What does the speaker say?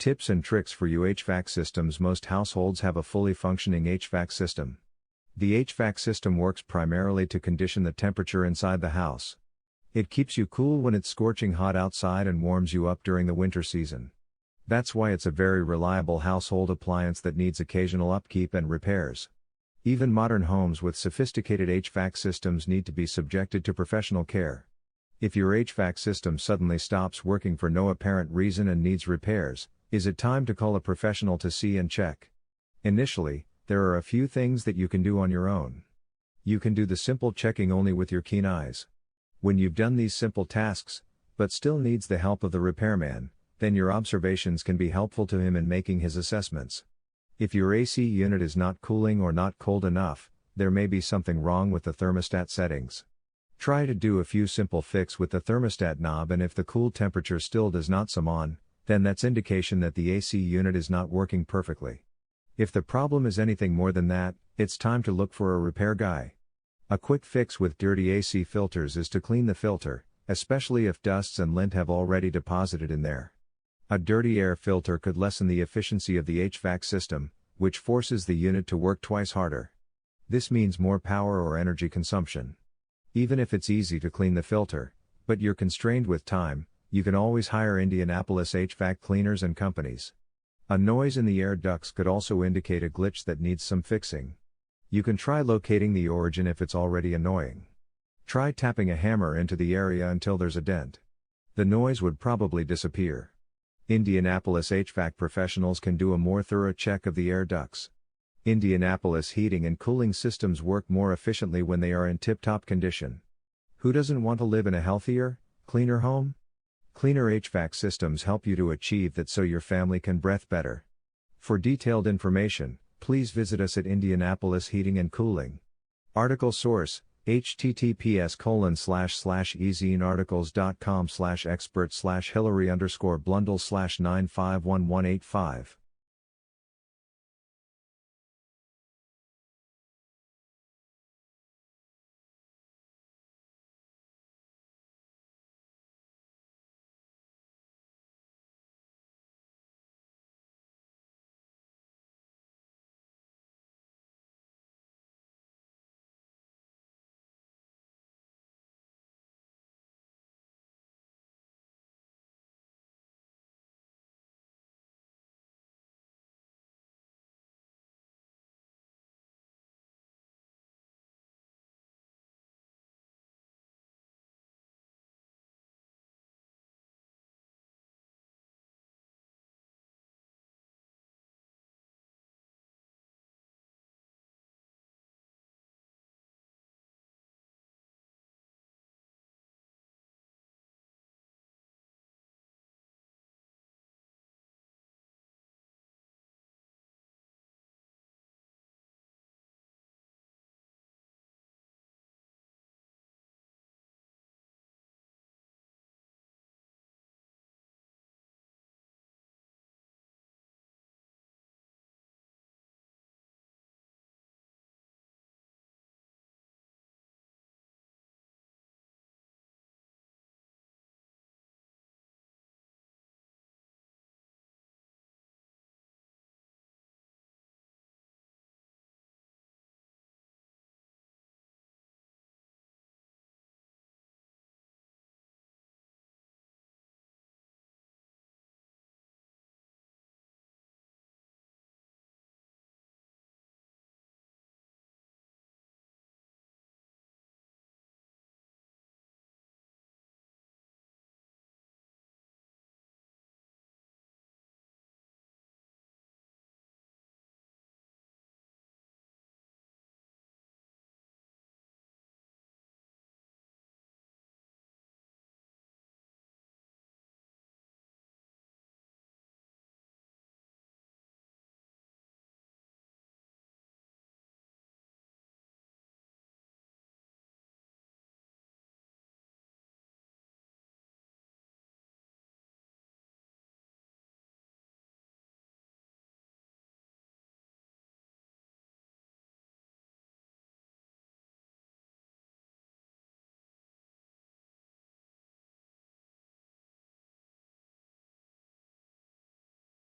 Tips and tricks for you HVAC systems. Most households have a fully functioning HVAC system. The HVAC system works primarily to condition the temperature inside the house. It keeps you cool when it's scorching hot outside and warms you up during the winter season. That's why it's a very reliable household appliance that needs occasional upkeep and repairs. Even modern homes with sophisticated HVAC systems need to be subjected to professional care. If your HVAC system suddenly stops working for no apparent reason and needs repairs, is it time to call a professional to see and check? Initially, there are a few things that you can do on your own. You can do the simple checking only with your keen eyes. When you've done these simple tasks, but still needs the help of the repairman, then your observations can be helpful to him in making his assessments. If your AC unit is not cooling or not cold enough, there may be something wrong with the thermostat settings. Try to do a few simple fix with the thermostat knob, and if the cool temperature still does not come on, then that's indication that the AC unit is not working perfectly. If the problem is anything more than that, it's time to look for a repair guy. A quick fix with dirty AC filters is to clean the filter, especially if dusts and lint have already deposited in there. A dirty air filter could lessen the efficiency of the HVAC system, which forces the unit to work twice harder. This means more power or energy consumption. Even if it's easy to clean the filter, but you're constrained with time, you can always hire Indianapolis HVAC cleaners and companies. A noise in the air ducts could also indicate a glitch that needs some fixing. You can try locating the origin if it's already annoying. Try tapping a hammer into the area until there's a dent. The noise would probably disappear. Indianapolis HVAC professionals can do a more thorough check of the air ducts. Indianapolis heating and cooling systems work more efficiently when they are in tip-top condition. Who doesn't want to live in a healthier, cleaner home? Cleaner HVAC systems help you to achieve that so your family can breathe better. For detailed information, please visit us at Indianapolis Heating and Cooling. Article source: https://ezinearticles.com/expert/Hillary_Blundell/951185